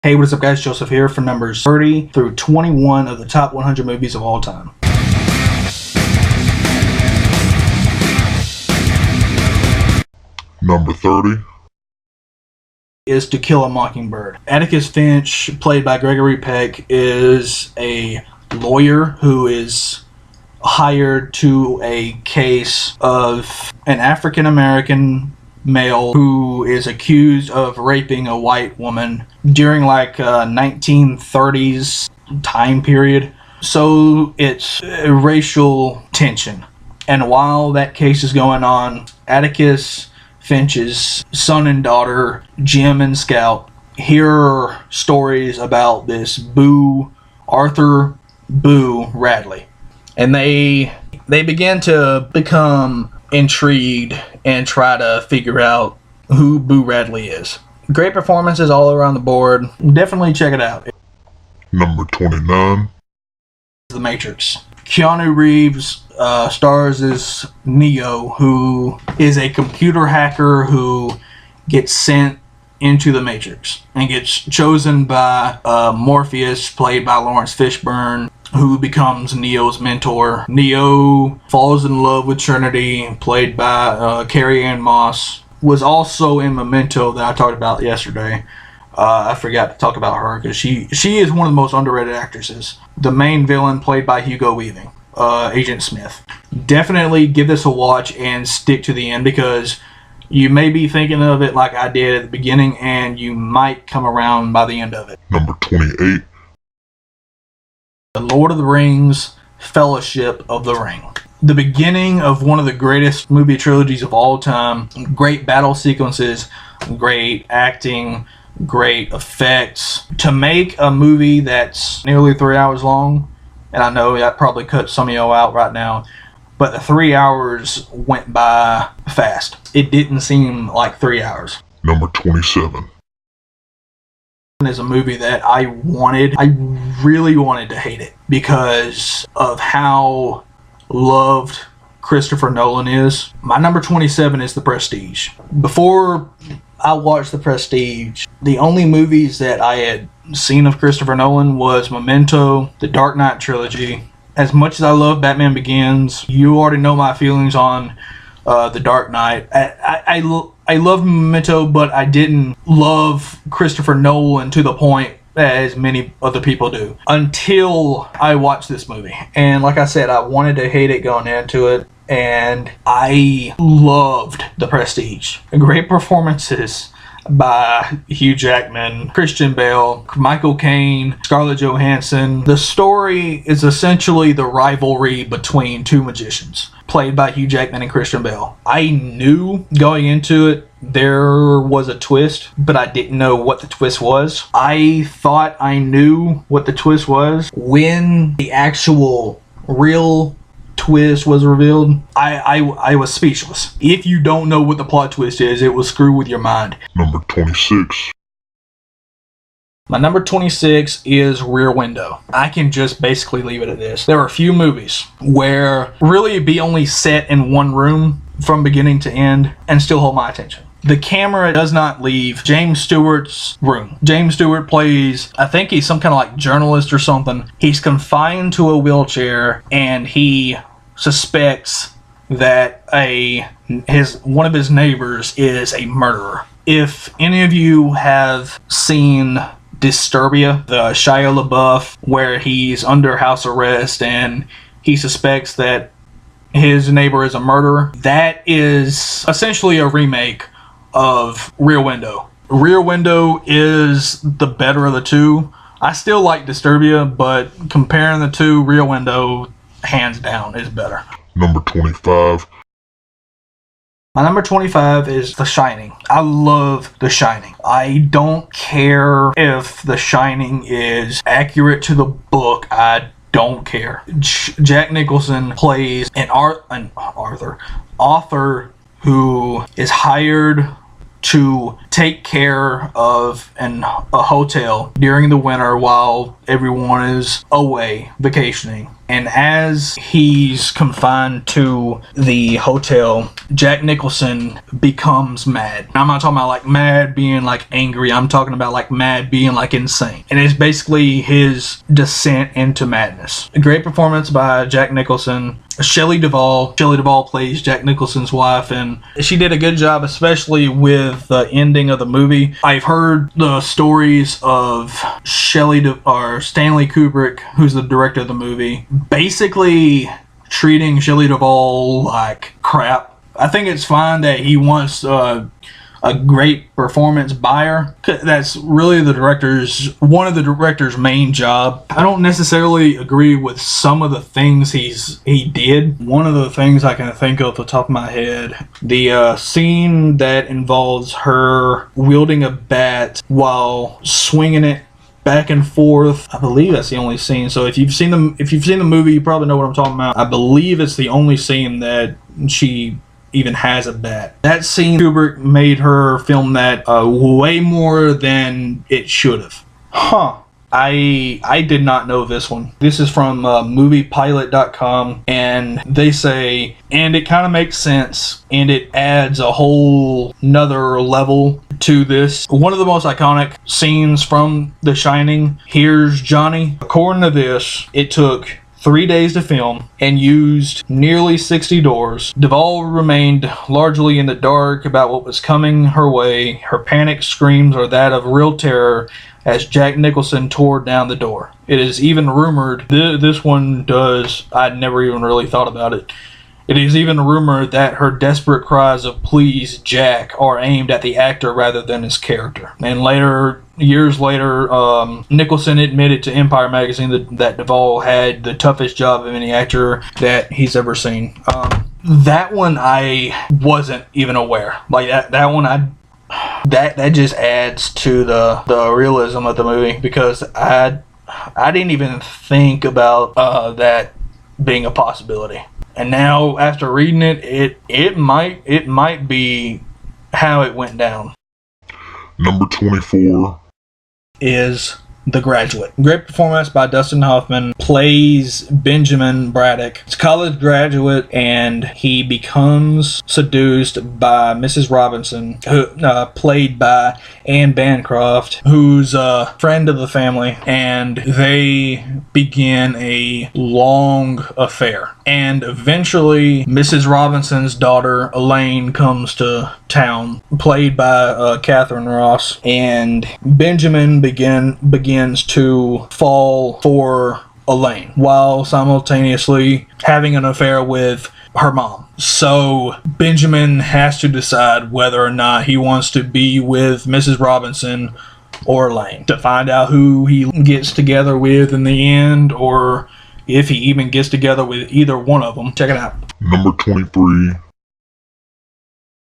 Hey, what is up guys? Joseph here for numbers 30 through 21 of the top 100 movies of all time. Number 30 is To Kill a Mockingbird. Atticus Finch, played by Gregory Peck, is a lawyer who is hired to a case of an African-American male who is accused of raping a white woman during like 1930s time period. So it's racial tension. And while that case is going on, Atticus Finch's son and daughter, Jim and Scout, hear stories about this Arthur Boo Radley. And they begin to become intrigued and try to figure out who Boo Radley is. Great performances all around the board. Definitely check it out. Number 29 The Matrix. Keanu Reeves stars as Neo, who is a computer hacker who gets sent into the Matrix and gets chosen by Morpheus, played by Lawrence Fishburne, who becomes Neo's mentor. Neo falls in love with Trinity, played by Carrie-Anne Moss. Was also in Memento that I talked about yesterday. I forgot to talk about her because she is one of the most underrated actresses. The main villain, played by Hugo Weaving, Agent Smith. Definitely give this a watch and stick to the end, because you may be thinking of it like I did at the beginning, and you might come around by the end of it. Number 28 The Lord of the Rings, Fellowship of the Ring. The beginning of one of the greatest movie trilogies of all time. Great battle sequences, great acting, great effects. To make a movie that's nearly 3 hours long, and I know that probably cut some of y'all out right now, but the 3 hours went by fast. It didn't seem like 3 hours. Number 27 is a movie that I really wanted to hate it because of how loved Christopher Nolan is. My number 27 is The Prestige. Before I watched The Prestige, the only movies that I had seen of Christopher Nolan was Memento, the Dark Knight trilogy. As much as I love Batman Begins, you already know my feelings on The Dark Knight. I loved Memento, but I didn't love Christopher Nolan to the point as many other people do until I watched this movie. And like I said, I wanted to hate it going into it, and I loved The Prestige. Great performances by Hugh Jackman, Christian Bale, Michael Caine, Scarlett Johansson. The story is essentially the rivalry between two magicians, played by Hugh Jackman and Christian Bale. I knew going into it there was a twist, but I didn't know what the twist was. I thought I knew what the twist was. When the actual real twist was revealed, I was speechless. If you don't know what the plot twist is, it will screw with your mind. Number 26 My number 26 is Rear Window. I can just basically leave it at this. There are a few movies where really it'd be only set in one room from beginning to end and still hold my attention. The camera does not leave James Stewart's room. James Stewart plays, I think he's some kind of like journalist or something. He's confined to a wheelchair, and he suspects that one of his neighbors is a murderer. If any of you have seen Disturbia, the Shia LaBeouf, where he's under house arrest and he suspects that his neighbor is a murderer, that is essentially a remake of Rear Window. Rear Window is the better of the two. I still like Disturbia, but comparing the two, Rear Window, hands down, is better. Number 25 My number 25 is The Shining. I love The Shining. I don't care if The Shining is accurate to the book. I don't care. Jack Nicholson plays an author who is hired to take care of a hotel during the winter while everyone is away vacationing. And as he's confined to the hotel, Jack Nicholson becomes mad. I'm not talking about like mad being like angry. I'm talking about like mad being like insane. And it's basically his descent into madness. A great performance by Jack Nicholson. Shelley Duvall plays Jack Nicholson's wife, and she did a good job, especially with the ending of the movie. I've heard the stories of Stanley Kubrick, who's the director of the movie, basically treating Shelley Duvall like crap. I think it's fine that he wants a great performance by her. That's really one of the director's main job. I don't necessarily agree with some of the things he did. One of the things I can think of off the top of my head, the scene that involves her wielding a bat while swinging it back and forth. I believe that's the only scene. So if you've seen the movie, you probably know what I'm talking about. I believe it's the only scene that she even has a bat. That scene, Kubrick made her film that way more than it should have. I did not know this one. This is from moviepilot.com, and they say, and it kind of makes sense, and it adds a whole nother level to this. One of the most iconic scenes from The Shining, here's Johnny. According to this, it took 3 days to film and used nearly 60 doors. Duvall remained largely in the dark about what was coming her way. Her panic screams are that of real terror as Jack Nicholson tore down the door. It is even rumored, this one does, I'd never even really thought about it. It is even rumored that her desperate cries of "Please, Jack" are aimed at the actor rather than his character. And years later, Nicholson admitted to Empire magazine that Duvall had the toughest job of any actor that he's ever seen. That one I wasn't even aware. Like that one that just adds to the realism of the movie, because I didn't even think about that being a possibility. And now, after reading it might be how it went down. Number 24 is The Graduate. Great performance by Dustin Hoffman. Plays Benjamin Braddock. He's a college graduate, and he becomes seduced by Mrs. Robinson, who played by Anne Bancroft, who's a friend of the family, and they begin a long affair. And eventually, Mrs. Robinson's daughter, Elaine, comes to town, played by Catherine Ross, and Benjamin begins to fall for Elaine while simultaneously having an affair with her mom. So Benjamin has to decide whether or not he wants to be with Mrs. Robinson or Elaine, to find out who he gets together with in the end, or if he even gets together with either one of them. Check it out. Number 23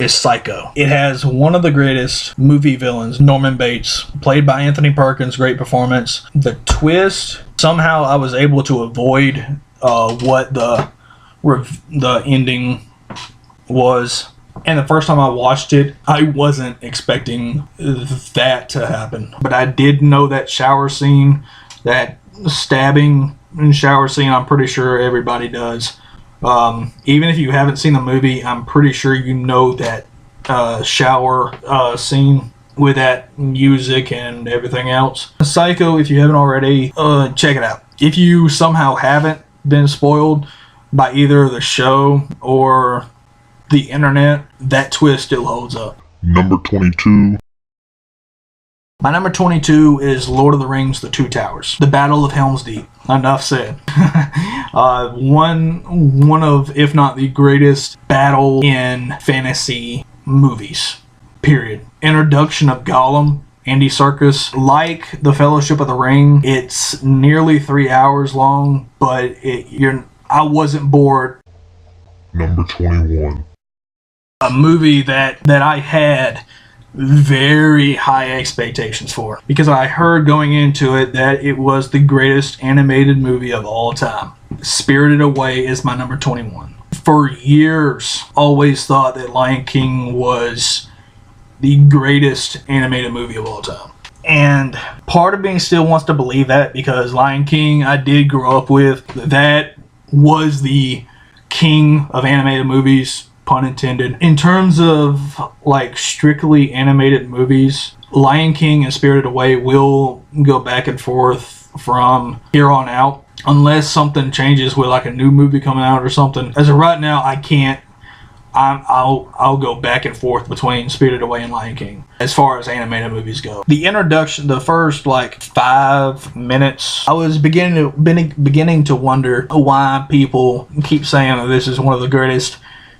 is Psycho. It has one of the greatest movie villains, Norman Bates, played by Anthony Perkins. Great performance. The twist, somehow I was able to avoid what the ending was. And the first time I watched it, I wasn't expecting that to happen. But I did know that shower scene, that stabbing and shower scene, I'm pretty sure everybody does. Even if you haven't seen the movie, I'm pretty sure you know that shower scene with that music and everything else. Psycho, if you haven't already, check it out. If you somehow haven't been spoiled by either the show or the internet, that twist still holds up. Number 22 My number 22 is Lord of the Rings: The Two Towers. The Battle of Helm's Deep. Enough said. One of, if not the greatest battle in fantasy movies. Period. Introduction of Gollum, Andy Serkis. Like The Fellowship of the Ring, it's nearly 3 hours long, but I wasn't bored. Number 21 A movie that I had very high expectations for, because I heard going into it that it was the greatest animated movie of all time. Spirited Away is my number 21. For years, always thought that Lion King was the greatest animated movie of all time. And part of me still wants to believe that, because Lion King I did grow up with. That was the king of animated movies, pun intended. In terms of like strictly animated movies, Lion King and Spirited Away will go back and forth from here on out, unless something changes with like a new movie coming out or something. As of right now, I can't. I'll go back and forth between Spirited Away and Lion King as far as animated movies go. The introduction, the first like 5 minutes, I was beginning to wonder why people keep saying that this is one of the greatest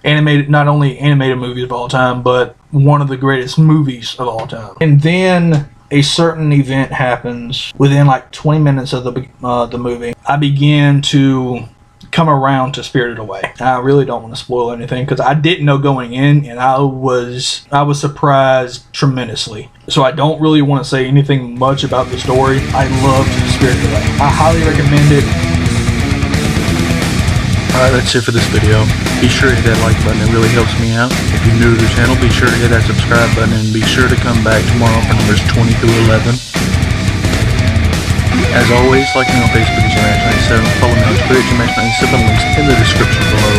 animated, not only animated movies of all time, but one of the greatest movies of all time. And then a certain event happens within like 20 minutes of the movie. I began to come around to Spirited Away. I really don't want to spoil anything, because I didn't know going in, and I was surprised tremendously. So I don't really want to say anything much about the story. I loved Spirited Away. I highly recommend it. Alright, that's it for this video. Be sure to hit that like button, it really helps me out. If you're new to the channel, be sure to hit that subscribe button, and be sure to come back tomorrow for numbers 20 through 11. As always, like me on Facebook, Match97, follow me on Twitch, Match97, links in the description below.